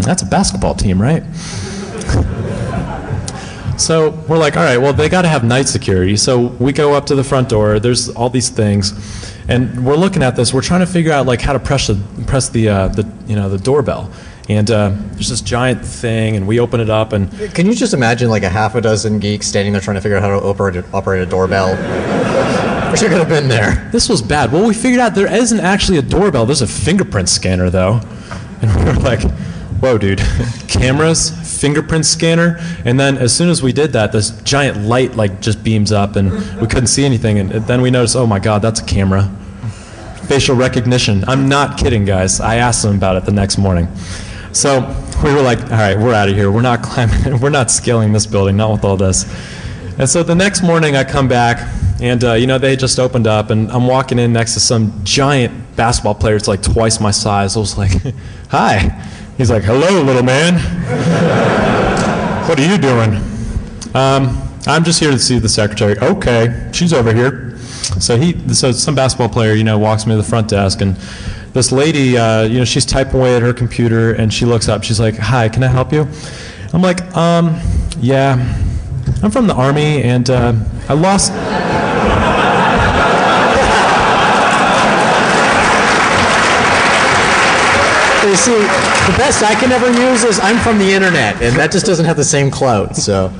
that's a basketball team, right? So we're like, all right, well, they got to have night security. So we go up to the front door. There's all these things, and we're looking at this. We're trying to figure out like how to press the doorbell. And there's this giant thing, and we open it up. And can you just imagine like a half a dozen geeks standing there trying to figure out how to operate a doorbell? Wish I could have been there. This was bad. Well, we figured out there isn't actually a doorbell. There's a fingerprint scanner, though. And we were like, whoa, dude. Cameras, fingerprint scanner. And then as soon as we did that, this giant light like just beams up, and we couldn't see anything. And then we noticed, oh, my God, that's a camera. Facial recognition. I'm not kidding, guys. I asked them about it the next morning. So we were like, all right, we're out of here. We're not climbing. We're not scaling this building, not with all this. And so the next morning I come back, and they just opened up, and I'm walking in next to some giant basketball player. It's like twice my size. I was like, hi. He's like, hello, little man. What are you doing? I'm just here to see the secretary. Okay, she's over here. So some basketball player, walks me to the front desk, and this lady, she's typing away at her computer, and she looks up. She's like, hi, can I help you? I'm like, yeah. I'm from the Army, and I lost... You see, the best I can ever use is I'm from the internet, and that just doesn't have the same clout, so...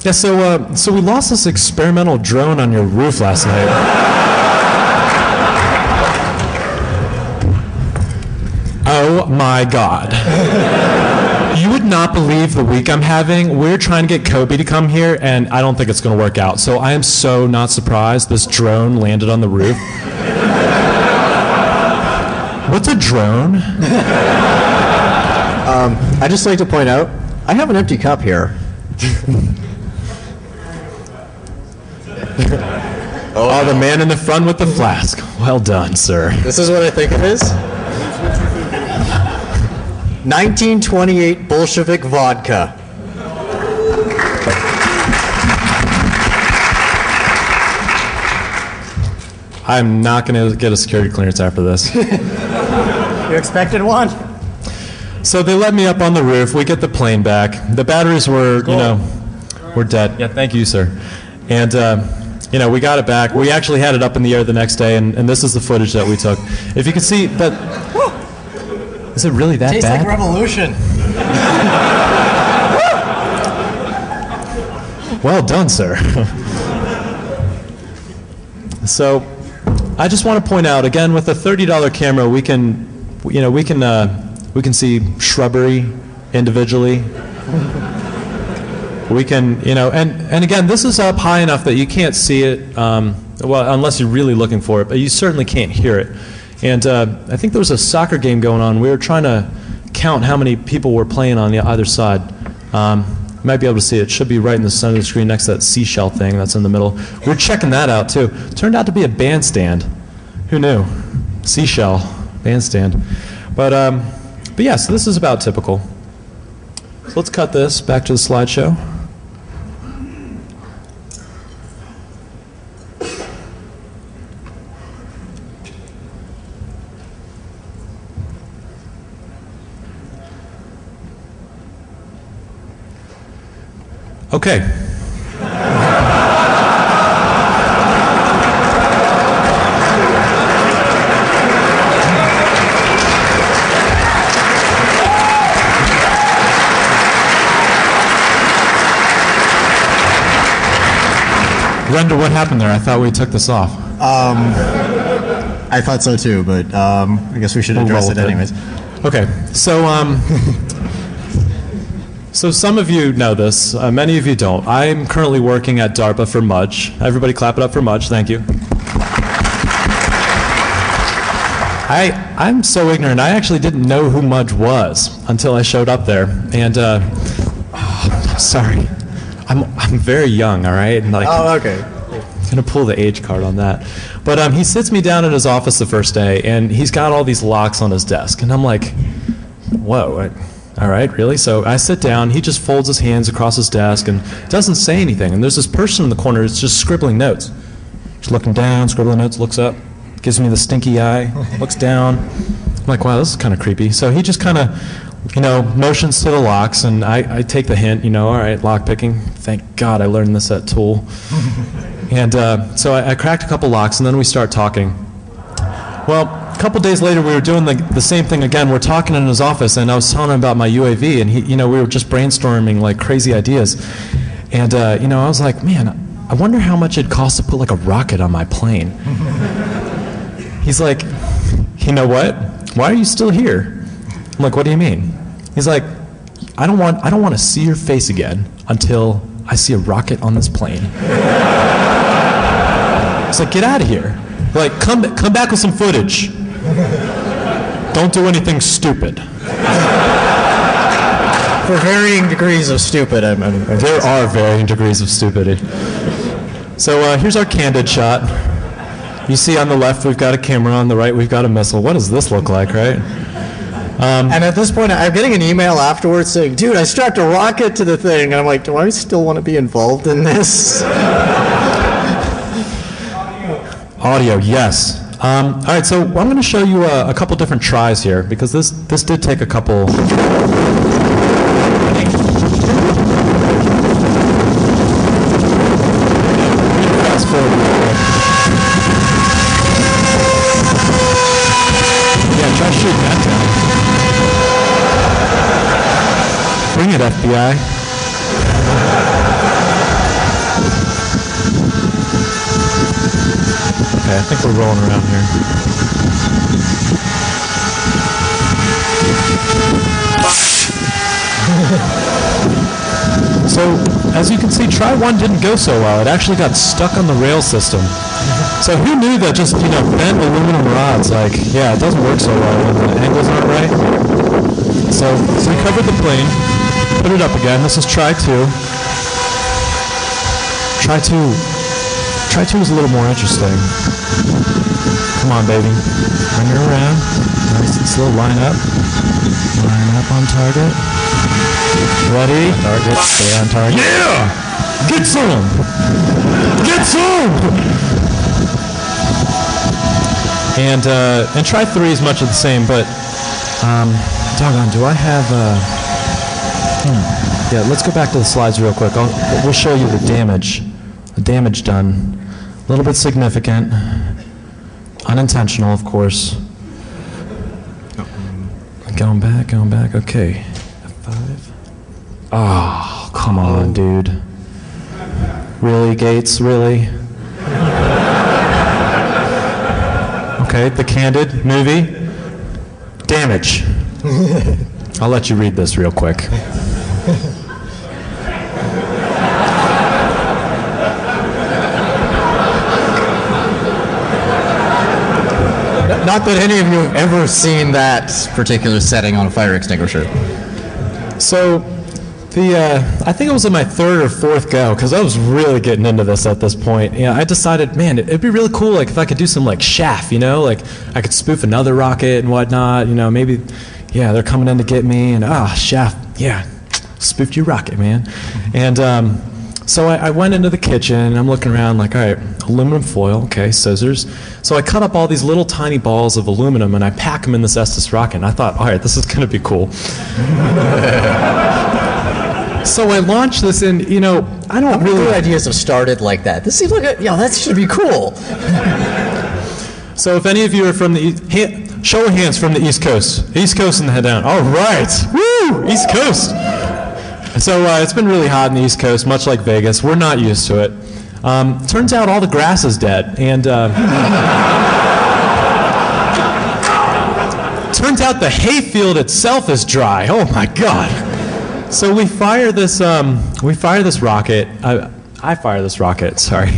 Yeah, so we lost this experimental drone on your roof last night. Oh my God. You would not believe the week I'm having. We're trying to get Kobe to come here, and I don't think it's going to work out. So I am so not surprised this drone landed on the roof. What's a drone? I'd just like to point out, I have an empty cup here. Oh, the man in the front with the flask. Well done, sir. This is what I think it is. 1928 Bolshevik vodka. I'm not going to get a security clearance after this. You expected one? So they let me up on the roof. We get the plane back. The batteries were, were dead. Yeah, thank you, sir. And, we got it back. We actually had it up in the air the next day, and this is the footage that we took. If you can see that... Is it really that Tastes bad? Tastes like revolution. Well done, sir. So, I just want to point out again, with a $30 camera, we can see shrubbery individually. We can, and again, this is up high enough that you can't see it. Well, unless you're really looking for it, but you certainly can't hear it. And I think there was a soccer game going on. We were trying to count how many people were playing on the either side. You might be able to see it. It should be right in the center of the screen next to that seashell thing that's in the middle. We were checking that out, too. Turned out to be a bandstand. Who knew? Seashell, bandstand. But yeah, so this is about typical. So let's cut this back to the slideshow. Okay. Render, what happened there? I thought we took this off. I thought so too, but I guess we should address it anyways. Okay, so so some of you know this, many of you don't. I'm currently working at DARPA for Mudge. Everybody clap it up for Mudge, thank you. I'm so ignorant, I actually didn't know who Mudge was until I showed up there. And, sorry, I'm very young, all right? Like, oh, okay. I'm gonna pull the age card on that. But he sits me down in his office the first day, and he's got all these locks on his desk. And I'm like, whoa, all right, really? So I sit down, he just folds his hands across his desk and doesn't say anything. And there's this person in the corner that's just scribbling notes. Just looking down, scribbling notes, looks up, gives me the stinky eye, looks down. I'm like, wow, this is kind of creepy. So he just kind of motions to the locks, and I take the hint, all right, lock picking. Thank God I learned this at Tool. And so I cracked a couple locks, and then we start talking. Well, a couple days later, we were doing the same thing again. We're talking in his office, and I was telling him about my UAV, and we were just brainstorming like crazy ideas. And I was like, man, I wonder how much it'd cost to put like a rocket on my plane. He's like, you know what? Why are you still here? I'm like, what do you mean? He's like, I don't want to see your face again until I see a rocket on this plane. It's like, get out of here. Like, come back with some footage. Don't do anything stupid. For varying degrees of stupid, there are varying degrees of stupidity. So here's our candid shot. You see on the left we've got a camera, on the right we've got a missile. What does this look like, right? And at this point, I'm getting an email afterwards saying, dude, I strapped a rocket to the thing. And I'm like, do I still want to be involved in this? Audio, yes. All right, so I'm going to show you a couple different tries here, because this did take a couple. Fast forward. Yeah, try shooting that down. Bring it, FBI. Okay, I think we're rolling around here. So, as you can see, try one didn't go so well. It actually got stuck on the rail system. So who knew that just, bent aluminum rods, it doesn't work so well when the angles aren't right. So we covered the plane, put it up again. This is try two. Try two is a little more interesting. Come on, baby. Bring her around. Nice and slow. Line up. Line up on target. Ready? On target. Stay on target. Yeah! Get some! Get some! And try three is much of the same, but doggone, do I have yeah, let's go back to the slides real quick. We'll show you the damage. The damage done. A little bit significant. Unintentional, of course. Going back, okay. F5. Oh, come on, dude. Really, Gates, really? Okay, the candid movie. Damage. I'll let you read this real quick. Not that any of you have ever seen that particular setting on a fire extinguisher. So, I think it was in my third or fourth go, because I was really getting into this at this point. I decided, man, it'd be really cool, if I could do some chaff, I could spoof another rocket and whatnot. Maybe, they're coming in to get me, and chaff, spoofed your rocket, man. And so I went into the kitchen, and I'm looking around all right, aluminum foil, okay, scissors. So I cut up all these little tiny balls of aluminum, and I pack them in this Estes rocket, and I thought, all right, this is going to be cool. So I launched this, and, I don't really... Good ideas have started like that. This seems like that should be cool. So if any of you are from the show of hands from the East Coast. East Coast and the head down. All right. Woo! East Coast. So it's been really hot in the East Coast, much like Vegas. We're not used to it. Turns out all the grass is dead, and turns out the hayfield itself is dry. Oh my God! So we fire this rocket. I fire this rocket. Sorry,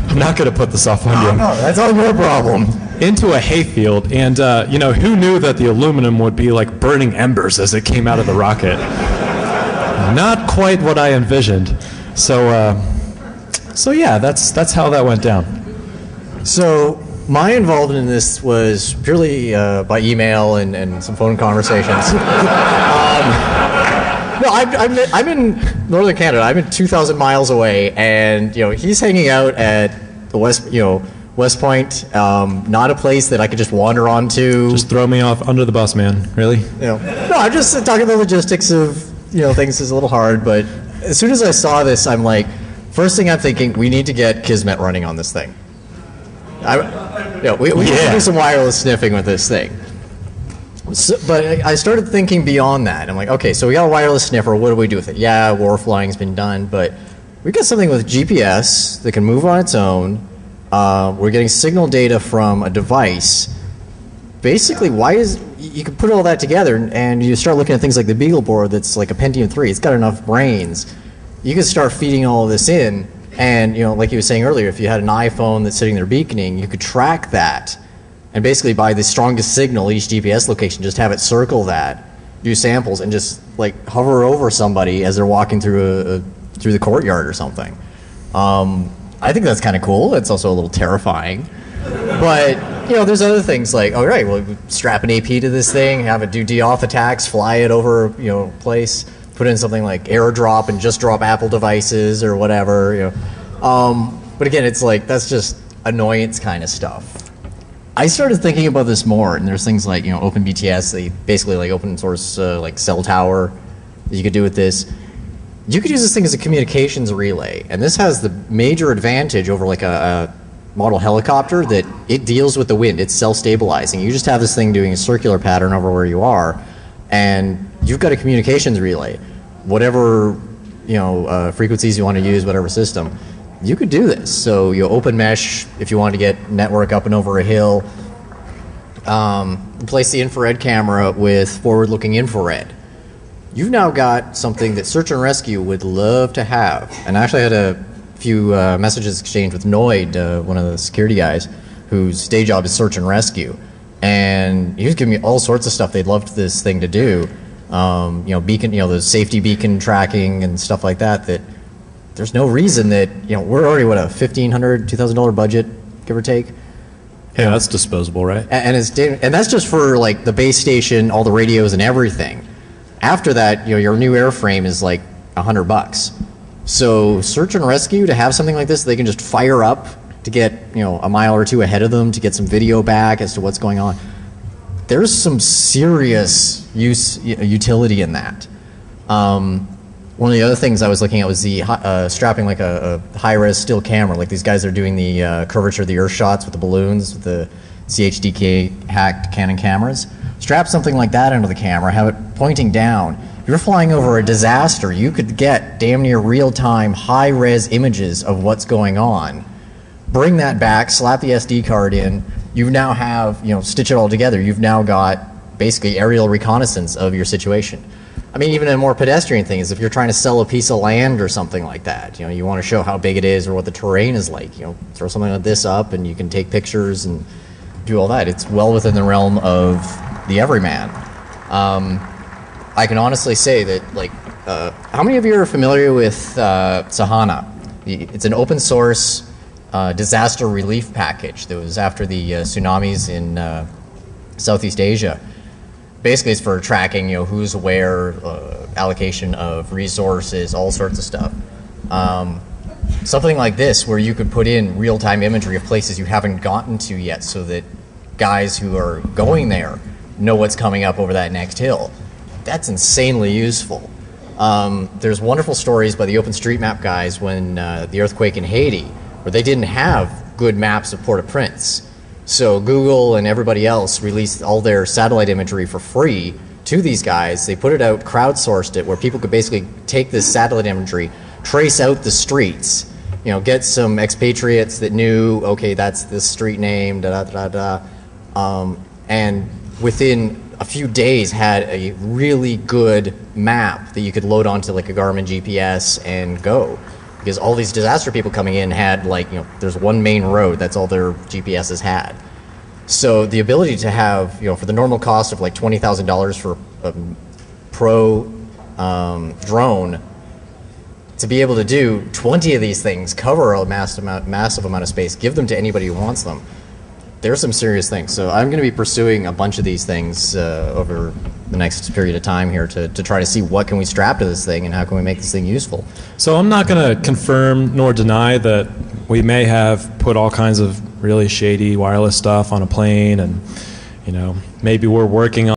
I'm not going to put this off on you. No, that's all your problem. Into a hayfield, and who knew that the aluminum would be like burning embers as it came out of the rocket? Not quite what I envisioned. So yeah, that's how that went down. So my involvement in this was purely by email and some phone conversations. No, I'm in northern Canada. I'm in 2,000 miles away, and he's hanging out at the West West Point, not a place that I could just wander onto. Just throw me off under the bus, man. Really? No, I'm just talking about the logistics of things is a little hard. But as soon as I saw this, I'm like, first thing I'm thinking, we need to get Kismet running on this thing. We need to do some wireless sniffing with this thing. So, but I started thinking beyond that. I'm like, okay, so we got a wireless sniffer. What do we do with it? Yeah, war flying's been done, but we got something with GPS that can move on its own. We're getting signal data from a device. Basically, you can put all that together and you start looking at things like the Beagle board that's like a Pentium 3. It's got enough brains. You can start feeding all of this in, and like you were saying earlier, if you had an iPhone that's sitting there beaconing, you could track that. And basically by the strongest signal, each GPS location, just have it circle that, do samples, and just like hover over somebody as they're walking through the courtyard or something. I think that's kind of cool. It's also a little terrifying. But, there's other things like, all right, well, strap an AP to this thing, have it do de-auth attacks, fly it over, place, put in something like AirDrop and just drop Apple devices or whatever, But again, it's like, that's just annoyance kind of stuff. I started thinking about this more, and there's things like, OpenBTS, they basically like open source like cell tower that you could do with this. You could use this thing as a communications relay, and this has the major advantage over like a model helicopter that it deals with the wind. It's self-stabilizing. You just have this thing doing a circular pattern over where you are, and you've got a communications relay. Whatever frequencies you want to use, whatever system. You could do this. So open mesh if you want to get network up and over a hill. Place the infrared camera with forward-looking infrared. You've now got something that search and rescue would love to have. And I actually had a few messages exchanged with Noid, one of the security guys, whose day job is search and rescue. And he was giving me all sorts of stuff they'd love this thing to do. Beacon, the safety beacon tracking and stuff like that. That there's no reason that we're already a $1,500, $2,000 budget, give or take. Yeah, that's disposable, right? And that's just for like the base station, all the radios and everything. After that, your new airframe is like $100. So search and rescue, to have something like this, they can just fire up to get a mile or two ahead of them to get some video back as to what's going on. There's some serious utility in that. One of the other things I was looking at was the strapping like a high-res still camera. Like these guys are doing the curvature of the Earth shots with the balloons, with the CHDK hacked Canon cameras. Strap something like that into the camera, have it pointing down. If you're flying over a disaster, you could get damn near real-time, high-res images of what's going on. Bring that back, slap the SD card in. You now have, stitch it all together. You've now got basically aerial reconnaissance of your situation. I mean, even a more pedestrian thing is if you're trying to sell a piece of land or something like that, you want to show how big it is or what the terrain is like, throw something like this up and you can take pictures and do all that. It's well within the realm of the everyman. I can honestly say that, like, how many of you are familiar with Sahana? It's an open source disaster relief package that was after the tsunamis in Southeast Asia. Basically, it's for tracking, who's where, allocation of resources, all sorts of stuff. Something like this, where you could put in real-time imagery of places you haven't gotten to yet, so that guys who are going there know what's coming up over that next hill. That's insanely useful. There's wonderful stories by the OpenStreetMap guys when the earthquake in Haiti, where they didn't have good maps of Port-au-Prince. So Google and everybody else released all their satellite imagery for free to these guys. They put it out, crowdsourced it, where people could basically take this satellite imagery, trace out the streets, get some expatriates that knew, okay, that's this street name, and within a few days had a really good map that you could load onto like a Garmin GPS and go. Because all these disaster people coming in had there's one main road, that's all their GPSs had. So the ability to have, for the normal cost of like $20,000 for a pro drone, to be able to do 20 of these things, cover a massive amount of space, give them to anybody who wants them. There's some serious things. So I'm going to be pursuing a bunch of these things over the next period of time here to try to see what can we strap to this thing and how can we make this thing useful. So I'm not going to confirm nor deny that we may have put all kinds of really shady wireless stuff on a plane, and maybe we're working